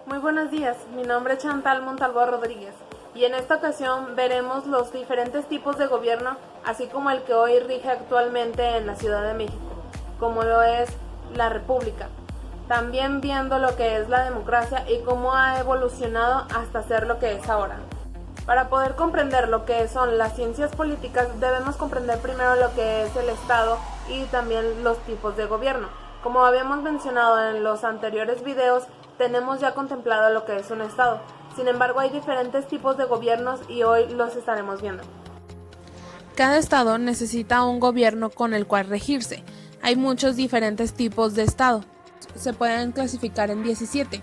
Muy buenos días, mi nombre es Chantal Montalvo Rodríguez y en esta ocasión veremos los diferentes tipos de gobierno, así como el que hoy rige actualmente en la Ciudad de México, como lo es la República. También viendo lo que es la democracia y cómo ha evolucionado hasta ser lo que es ahora. Para poder comprender lo que son las ciencias políticas, debemos comprender primero lo que es el Estado y también los tipos de gobierno. Como habíamos mencionado en los anteriores videos, tenemos ya contemplado lo que es un Estado. Sin embargo, hay diferentes tipos de gobiernos y hoy los estaremos viendo. Cada estado necesita un gobierno con el cual regirse. Hay muchos diferentes tipos de estado. Se pueden clasificar en 17,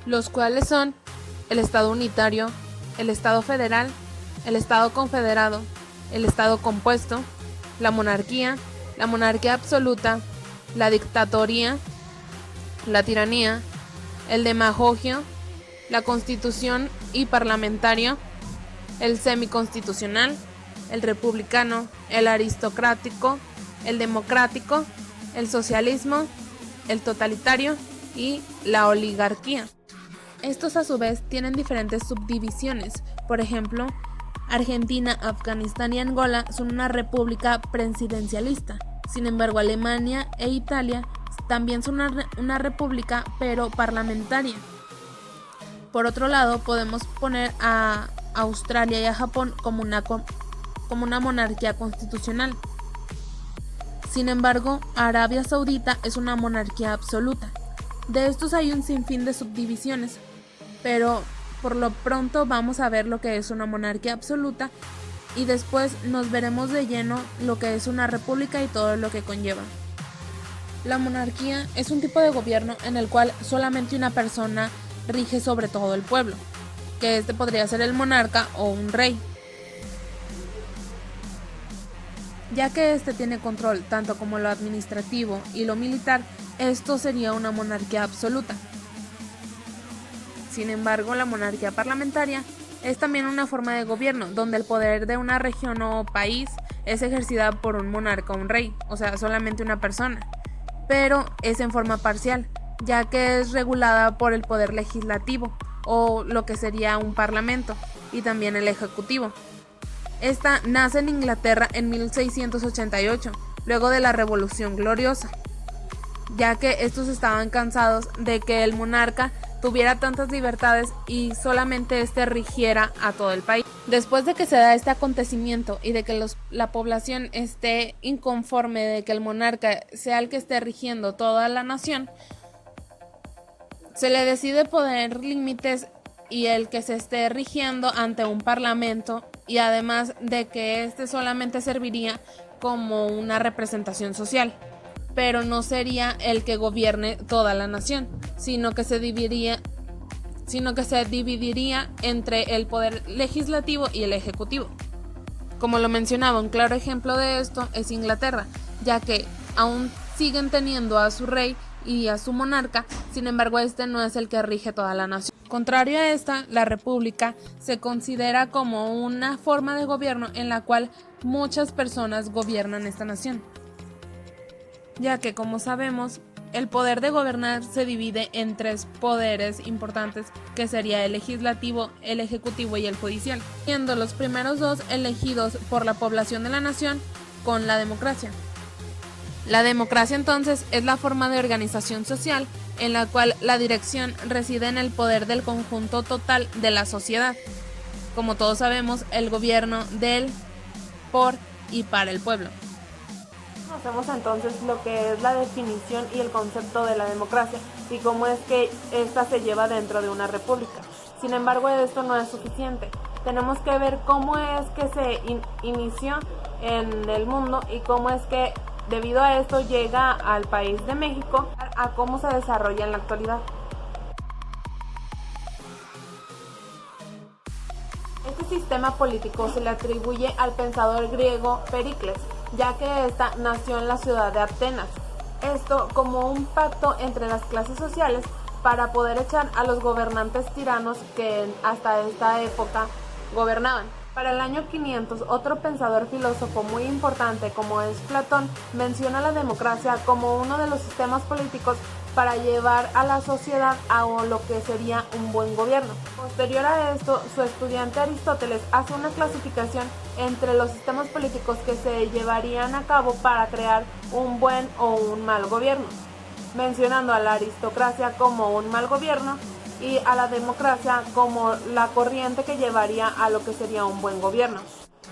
los cuales son el estado unitario, el estado federal, el estado confederado, el estado compuesto, la monarquía absoluta, la dictatoría, la tiranía, el demagogio, la constitución y parlamentario, el semiconstitucional, el republicano, el aristocrático, el democrático, el socialismo, el totalitario y la oligarquía. Estos a su vez tienen diferentes subdivisiones. Por ejemplo, Argentina, Afganistán y Angola son una república presidencialista. Sin embargo, Alemania e Italia también son una república, pero parlamentaria. Por otro lado, podemos poner a Australia y a Japón como una monarquía constitucional. Sin embargo, Arabia Saudita es una monarquía absoluta. De estos hay un sinfín de subdivisiones, pero por lo pronto vamos a ver lo que es una monarquía absoluta y después nos veremos de lleno lo que es una república y todo lo que conlleva. La monarquía es un tipo de gobierno en el cual solamente una persona rige sobre todo el pueblo, que este podría ser el monarca o un rey. Ya que este tiene control tanto como lo administrativo y lo militar, esto sería una monarquía absoluta. Sin embargo, la monarquía parlamentaria es también una forma de gobierno donde el poder de una región o país es ejercida por un monarca o un rey, o sea, solamente una persona, pero es en forma parcial, ya que es regulada por el poder legislativo o lo que sería un parlamento y también el ejecutivo. Esta nace en Inglaterra en 1688, luego de la Revolución Gloriosa, ya que estos estaban cansados de que el monarca tuviera tantas libertades y solamente este rigiera a todo el país. Después de que se da este acontecimiento y de que la población esté inconforme de que el monarca sea el que esté rigiendo toda la nación, se le decide poner límites y el que se esté rigiendo ante un parlamento, y además de que este solamente serviría como una representación social, pero no sería el que gobierne toda la nación, sino que se dividiría entre el poder legislativo y el ejecutivo. Como lo mencionaba, un claro ejemplo de esto es Inglaterra, ya que aún siguen teniendo a su rey y a su monarca, sin embargo este no es el que rige toda la nación. Contrario a esta, la república se considera como una forma de gobierno en la cual muchas personas gobiernan esta nación, ya que, como sabemos, el poder de gobernar se divide en tres poderes importantes, que sería el legislativo, el ejecutivo y el judicial, siendo los primeros dos elegidos por la población de la nación con la democracia. La democracia entonces es la forma de organización social en la cual la dirección reside en el poder del conjunto total de la sociedad. Como todos sabemos, el gobierno del, por y para el pueblo. Conocemos entonces lo que es la definición y el concepto de la democracia y cómo es que ésta se lleva dentro de una república. Sin embargo, esto no es suficiente. Tenemos que ver cómo es que se inició en el mundo y cómo es que debido a esto llega al país de México a cómo se desarrolla en la actualidad. Este sistema político se le atribuye al pensador griego Pericles, ya que ésta nació en la ciudad de Atenas. Esto como un pacto entre las clases sociales para poder echar a los gobernantes tiranos que hasta esta época gobernaban. Para el año 500, otro pensador filósofo muy importante como es Platón menciona la democracia como uno de los sistemas políticos para llevar a la sociedad a lo que sería un buen gobierno. Posterior a esto, su estudiante Aristóteles hace una clasificación entre los sistemas políticos que se llevarían a cabo para crear un buen o un mal gobierno, mencionando a la aristocracia como un mal gobierno y a la democracia como la corriente que llevaría a lo que sería un buen gobierno.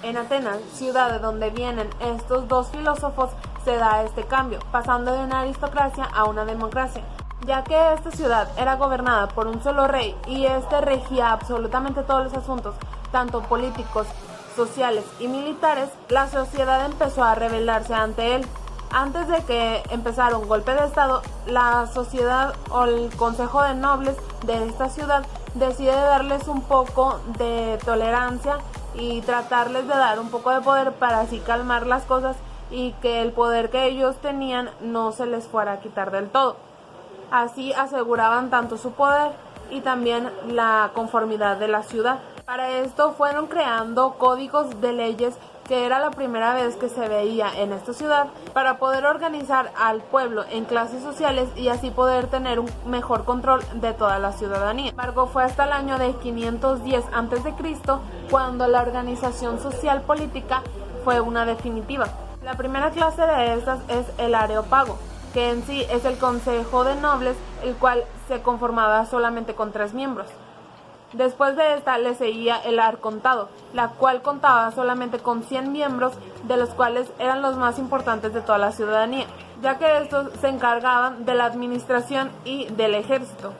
En Atenas, ciudad de donde vienen estos dos filósofos, se da este cambio, pasando de una aristocracia a una democracia, ya que esta ciudad era gobernada por un solo rey y este regía absolutamente todos los asuntos, tanto políticos, sociales y militares. La sociedad empezó a rebelarse ante él. Antes de que empezara un golpe de estado, la sociedad o el consejo de nobles de esta ciudad decide darles un poco de tolerancia y tratarles de dar un poco de poder para así calmar las cosas y que el poder que ellos tenían no se les fuera a quitar del todo. Así aseguraban tanto su poder y también la conformidad de la ciudad. Para esto fueron creando códigos de leyes, que era la primera vez que se veía en esta ciudad, para poder organizar al pueblo en clases sociales y así poder tener un mejor control de toda la ciudadanía. Sin embargo, fue hasta el año de 510 a.C. cuando la organización social política fue una definitiva. La primera clase de estas es el areópago, que en sí es el consejo de nobles, el cual se conformaba solamente con 3 miembros. Después de esta le seguía el arcontado, la cual contaba solamente con 100 miembros, de los cuales eran los más importantes de toda la ciudadanía, ya que estos se encargaban de la administración y del ejército.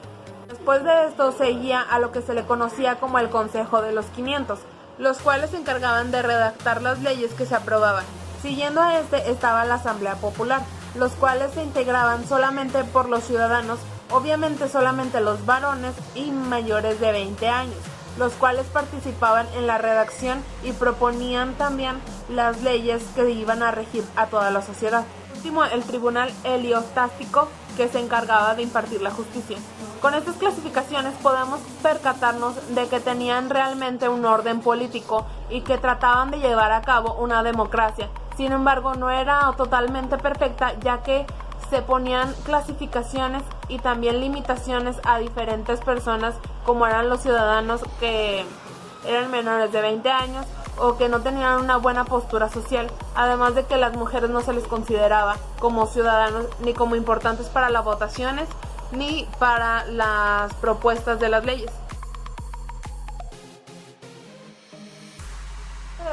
Después de esto seguía a lo que se le conocía como el Consejo de los 500, los cuales se encargaban de redactar las leyes que se aprobaban. Siguiendo a este estaba la Asamblea Popular, los cuales se integraban solamente por los ciudadanos, obviamente solamente los varones y mayores de 20 años, los cuales participaban en la redacción y proponían también las leyes que iban a regir a toda la sociedad. Por último, el tribunal heliostático, que se encargaba de impartir la justicia. Con estas clasificaciones podemos percatarnos de que tenían realmente un orden político y que trataban de llevar a cabo una democracia. Sin embargo, no era totalmente perfecta, ya que se ponían clasificaciones y también limitaciones a diferentes personas, como eran los ciudadanos que eran menores de 20 años o que no tenían una buena postura social, además de que las mujeres no se les consideraba como ciudadanos ni como importantes para las votaciones ni para las propuestas de las leyes.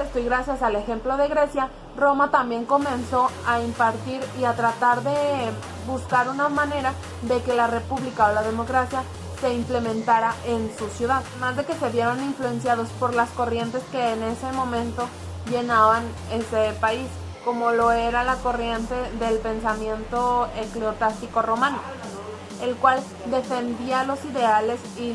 Esto y gracias al ejemplo de Grecia, Roma también comenzó a impartir y a tratar de buscar una manera de que la república o la democracia se implementara en su ciudad, además de que se vieron influenciados por las corrientes que en ese momento llenaban ese país, como lo era la corriente del pensamiento ecleotástico romano, el cual defendía los ideales y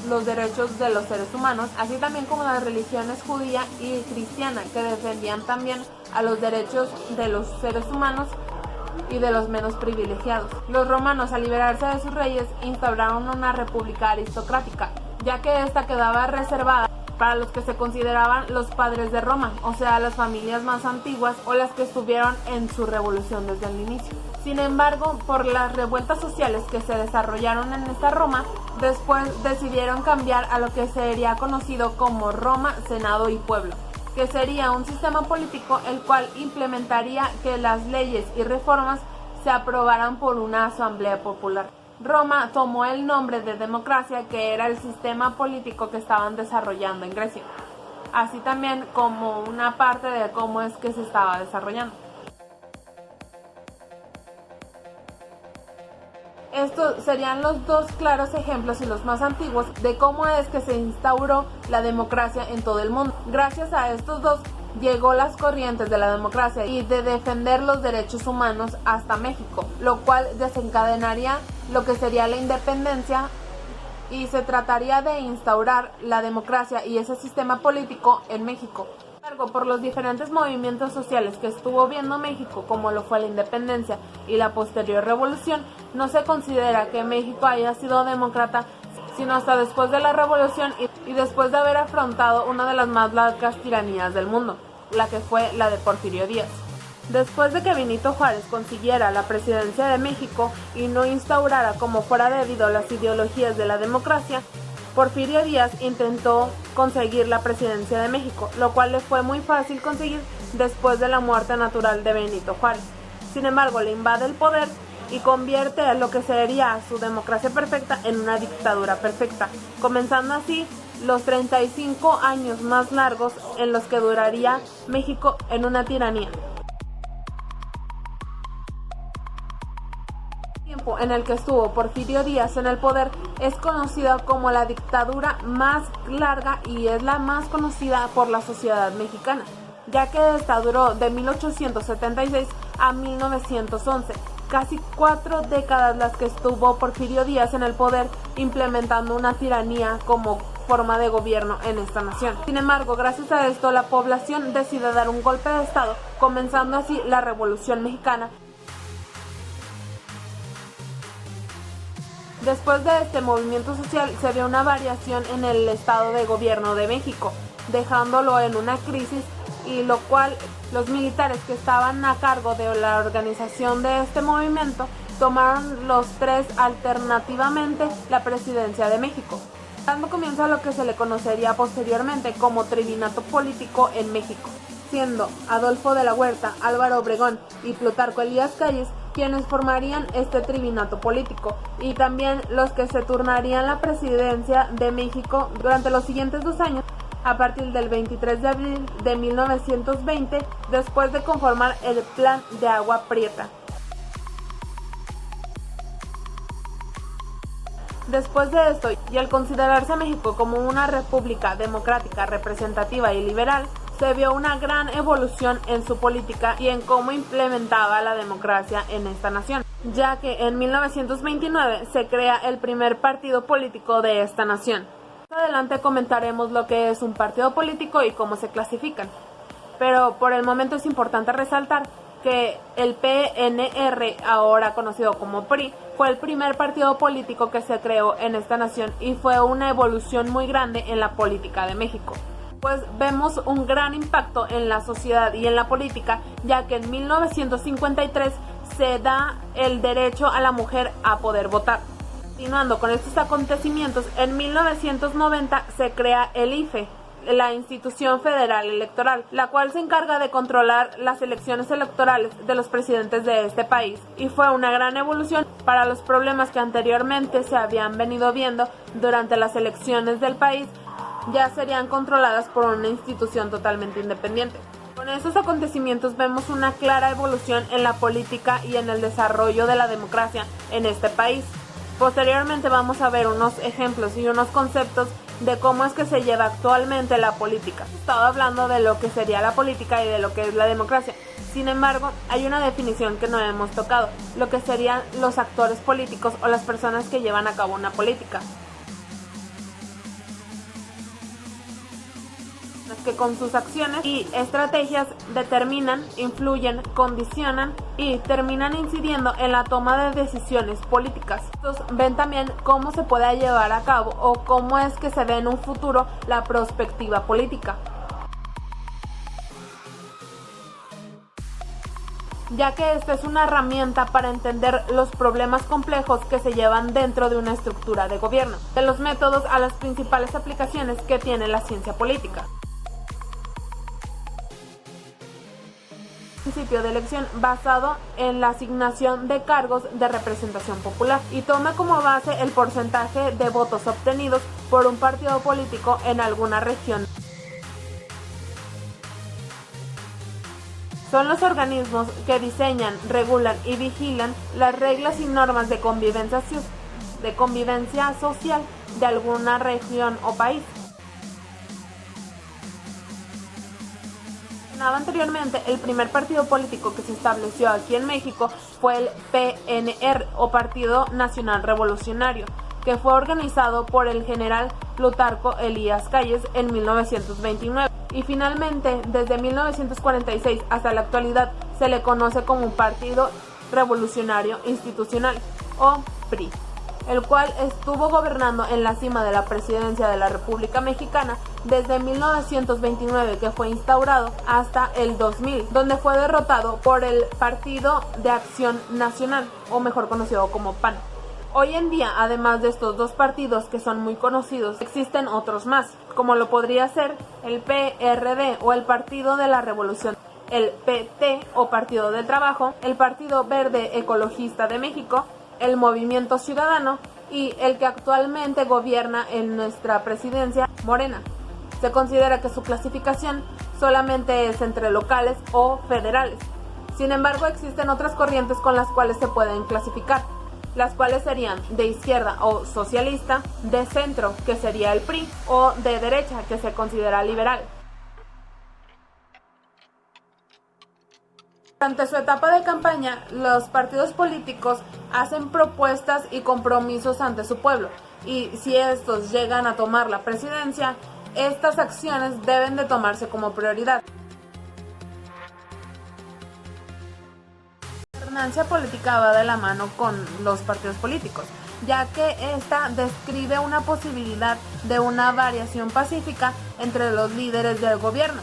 los derechos de los seres humanos, así también como las religiones judía y cristiana, que defendían también a los derechos de los seres humanos y de los menos privilegiados. Los romanos, al liberarse de sus reyes, instauraron una república aristocrática, ya que esta quedaba reservada para los que se consideraban los padres de Roma, o sea, las familias más antiguas o las que estuvieron en su revolución desde el inicio. Sin embargo, por las revueltas sociales que se desarrollaron en esta Roma, después decidieron cambiar a lo que sería conocido como Roma, Senado y Pueblo, que sería un sistema político el cual implementaría que las leyes y reformas se aprobaran por una asamblea popular. Roma tomó el nombre de democracia, que era el sistema político que estaban desarrollando en Grecia, así también como una parte de cómo es que se estaba desarrollando. Estos serían los dos claros ejemplos y los más antiguos de cómo es que se instauró la democracia en todo el mundo. Gracias a estos dos llegó las corrientes de la democracia y de defender los derechos humanos hasta México, lo cual desencadenaría lo que sería la independencia y se trataría de instaurar la democracia y ese sistema político en México. Sin embargo, por los diferentes movimientos sociales que estuvo viendo México, como lo fue la independencia y la posterior revolución, no se considera que México haya sido demócrata sino hasta después de la revolución y después de haber afrontado una de las más largas tiranías del mundo, la que fue la de Porfirio Díaz. Después de que Benito Juárez consiguiera la presidencia de México y no instaurara como fuera debido las ideologías de la democracia, Porfirio Díaz intentó conseguir la presidencia de México, lo cual le fue muy fácil conseguir después de la muerte natural de Benito Juárez. Sin embargo, le invade el poder y convierte a lo que sería su democracia perfecta en una dictadura perfecta, comenzando así los 35 años más largos en los que duraría México en una tiranía. El tiempo en el que estuvo Porfirio Díaz en el poder es conocida como la dictadura más larga y es la más conocida por la sociedad mexicana, ya que esta duró de 1876 a 1911. Casi 4 décadas las que estuvo Porfirio Díaz en el poder, implementando una tiranía como forma de gobierno en esta nación. Sin embargo, gracias a esto, la población decide dar un golpe de estado, comenzando así la Revolución Mexicana. Después de este movimiento social se ve una variación en el estado de gobierno de México, dejándolo en una crisis, y lo cual los militares que estaban a cargo de la organización de este movimiento tomaron los 3 alternativamente la presidencia de México, dando comienzo a lo que se le conocería posteriormente como triunvirato político en México, siendo Adolfo de la Huerta, Álvaro Obregón y Plutarco Elías Calles quienes formarían este triunvirato político, y también los que se turnarían la presidencia de México durante los siguientes 2 años, a partir del 23 de abril de 1920, después de conformar el Plan de Agua Prieta. Después de esto, y al considerarse a México como una república democrática, representativa y liberal, se vio una gran evolución en su política y en cómo implementaba la democracia en esta nación, ya que en 1929 se crea el primer partido político de esta nación. Más adelante comentaremos lo que es un partido político y cómo se clasifican, pero por el momento es importante resaltar que el PNR, ahora conocido como PRI, fue el primer partido político que se creó en esta nación y fue una evolución muy grande en la política de México. Pues vemos un gran impacto en la sociedad y en la política, ya que en 1953 se da el derecho a la mujer a poder votar. Continuando con estos acontecimientos, en 1990 se crea el IFE, la Institución Federal Electoral, la cual se encarga de controlar las elecciones electorales de los presidentes de este país, y fue una gran evolución para los problemas que anteriormente se habían venido viendo durante las elecciones del país. Ya serían controladas por una institución totalmente independiente. Con estos acontecimientos vemos una clara evolución en la política y en el desarrollo de la democracia en este país. Posteriormente vamos a ver unos ejemplos y unos conceptos de cómo es que se lleva actualmente la política. He estado hablando de lo que sería la política y de lo que es la democracia. Sin embargo, hay una definición que no hemos tocado, lo que serían los actores políticos o las personas que llevan a cabo una política, que con sus acciones y estrategias determinan, influyen, condicionan y terminan incidiendo en la toma de decisiones políticas. Estos ven también cómo se puede llevar a cabo o cómo es que se ve en un futuro la perspectiva política, ya que esta es una herramienta para entender los problemas complejos que se llevan dentro de una estructura de gobierno, de los métodos a las principales aplicaciones que tiene la ciencia política. Principio de elección basado en la asignación de cargos de representación popular y toma como base el porcentaje de votos obtenidos por un partido político en alguna región. Son los organismos que diseñan, regulan y vigilan las reglas y normas de convivencia social de alguna región o país. Anteriormente, el primer partido político que se estableció aquí en México fue el PNR o Partido Nacional Revolucionario, que fue organizado por el general Plutarco Elías Calles en 1929 y finalmente desde 1946 hasta la actualidad se le conoce como un Partido Revolucionario Institucional o PRI, el cual estuvo gobernando en la cima de la presidencia de la República Mexicana desde 1929 que fue instaurado hasta el 2000, donde fue derrotado por el Partido de Acción Nacional, o mejor conocido como PAN. Hoy en día, además de estos dos partidos que son muy conocidos, existen otros más, como lo podría ser el PRD o el Partido de la Revolución, el PT o Partido del Trabajo, el Partido Verde Ecologista de México, el Movimiento Ciudadano y el que actualmente gobierna en nuestra presidencia, Morena. Se considera que su clasificación solamente es entre locales o federales. Sin embargo, existen otras corrientes con las cuales se pueden clasificar, las cuales serían de izquierda o socialista, de centro, que sería el PRI, o de derecha, que se considera liberal. Durante su etapa de campaña, los partidos políticos hacen propuestas y compromisos ante su pueblo, y si estos llegan a tomar la presidencia, estas acciones deben de tomarse como prioridad. La alternancia política va de la mano con los partidos políticos, ya que esta describe una posibilidad de una variación pacífica entre los líderes del gobierno.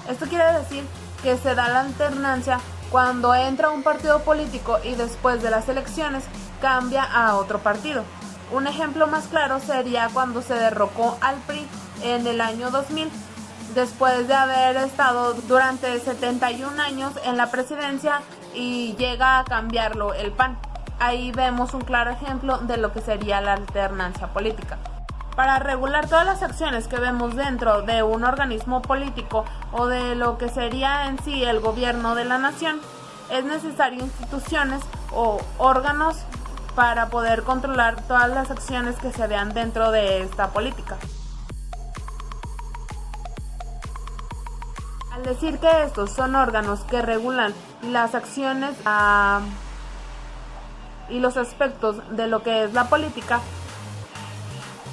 Esto quiere decir que se da la alternancia cuando entra un partido político y después de las elecciones cambia a otro partido. Un ejemplo más claro sería cuando se derrocó al PRI en el año 2000, después de haber estado durante 71 años en la presidencia, y llega a cambiarlo el PAN. Ahí vemos un claro ejemplo de lo que sería la alternancia política. Para regular todas las acciones que vemos dentro de un organismo político o de lo que sería en sí el gobierno de la nación, es necesario instituciones o órganos para poder controlar todas las acciones que se vean dentro de esta política. Al decir que estos son órganos que regulan las acciones y los aspectos de lo que es la política,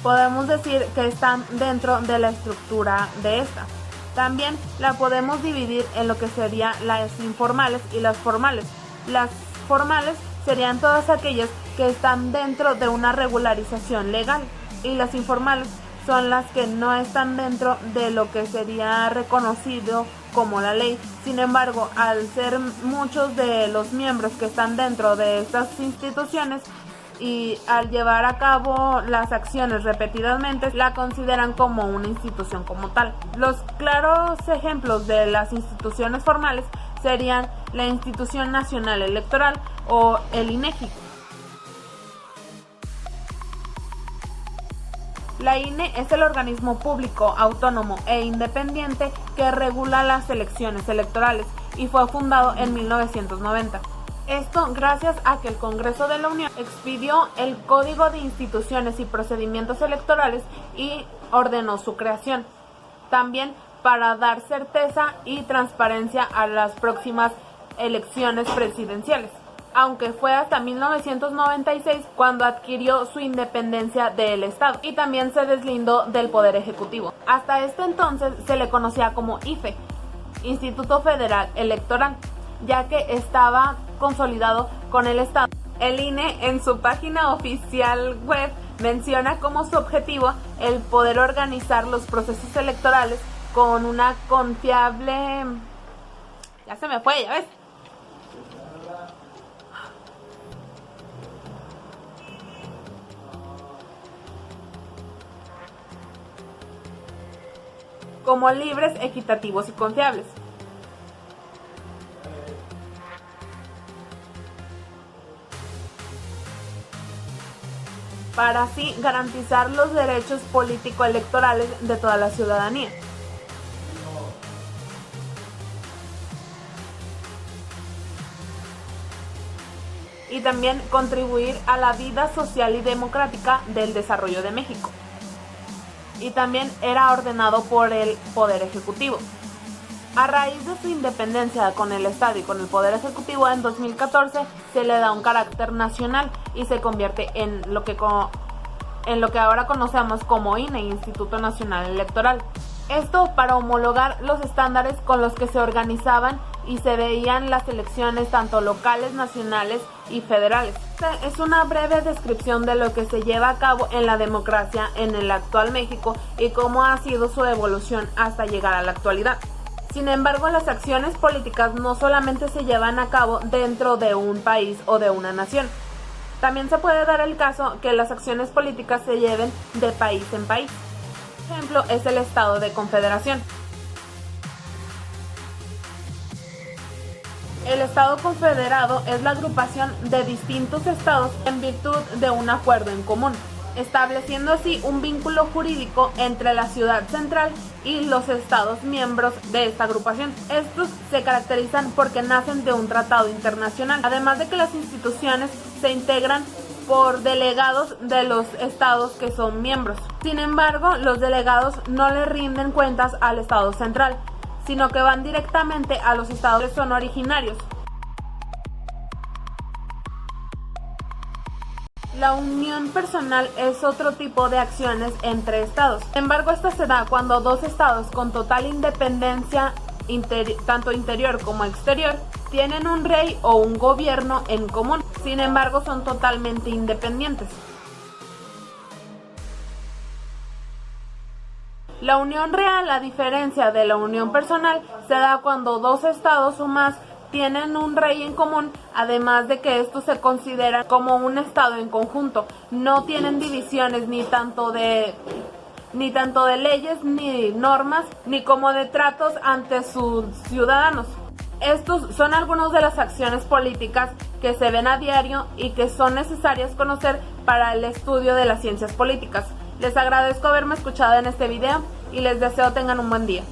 podemos decir que están dentro de la estructura de esta. También la podemos dividir en lo que serían las informales y las formales. Las formales serían todas aquellas que están dentro de una regularización legal, y las informales son las que no están dentro de lo que sería reconocido como la ley. Sin embargo, al ser muchos de los miembros que están dentro de estas instituciones y al llevar a cabo las acciones repetidamente, la consideran como una institución como tal. Los claros ejemplos de las instituciones formales serían la Institución Nacional Electoral o el INEGI. La INE es el organismo público, autónomo e independiente que regula las elecciones electorales y fue fundado en 1990. Esto gracias a que el Congreso de la Unión expidió el Código de Instituciones y Procedimientos Electorales y ordenó su creación. También para dar certeza y transparencia a las próximas elecciones presidenciales, aunque fue hasta 1996 cuando adquirió su independencia del Estado y también se deslindó del Poder Ejecutivo. Hasta este entonces se le conocía como IFE, Instituto Federal Electoral, ya que estaba consolidado con el Estado. El INE en su página oficial web menciona como su objetivo el poder organizar los procesos electorales con una confiable... Ya se me fue, ya ves. Como libres, equitativos y confiables. Para así garantizar los derechos político-electorales de toda la ciudadanía. Y también contribuir a la vida social y democrática del desarrollo de México. Y también era ordenado por el Poder Ejecutivo. A raíz de su independencia con el Estado y con el Poder Ejecutivo, en 2014 se le da un carácter nacional y se convierte en lo que ahora conocemos como INE, Instituto Nacional Electoral. Esto para homologar los estándares con los que se organizaban y se veían las elecciones tanto locales, nacionales y federales. Esta es una breve descripción de lo que se lleva a cabo en la democracia en el actual México y cómo ha sido su evolución hasta llegar a la actualidad. Sin embargo, las acciones políticas no solamente se llevan a cabo dentro de un país o de una nación. También se puede dar el caso que las acciones políticas se lleven de país en país. Por ejemplo, es el Estado de Confederación. El Estado Confederado es la agrupación de distintos estados en virtud de un acuerdo en común, estableciendo así un vínculo jurídico entre la ciudad central y los estados miembros de esta agrupación. Estos se caracterizan porque nacen de un tratado internacional, además de que las instituciones se integran por delegados de los estados que son miembros. Sin embargo, los delegados no le rinden cuentas al estado central, sino que van directamente a los estados que son originarios. La unión personal es otro tipo de acciones entre estados. Sin embargo, esta se da cuando dos estados con total independencia, tanto interior como exterior, tienen un rey o un gobierno en común. Sin embargo, son totalmente independientes. La unión real, a diferencia de la unión personal, se da cuando dos estados o más tienen un rey en común, además de que estos se consideran como un estado en conjunto. No tienen divisiones ni tanto de leyes, ni normas, ni como de tratos ante sus ciudadanos. Estos son algunas de las acciones políticas que se ven a diario y que son necesarias conocer para el estudio de las ciencias políticas. Les agradezco haberme escuchado en este video y les deseo tengan un buen día.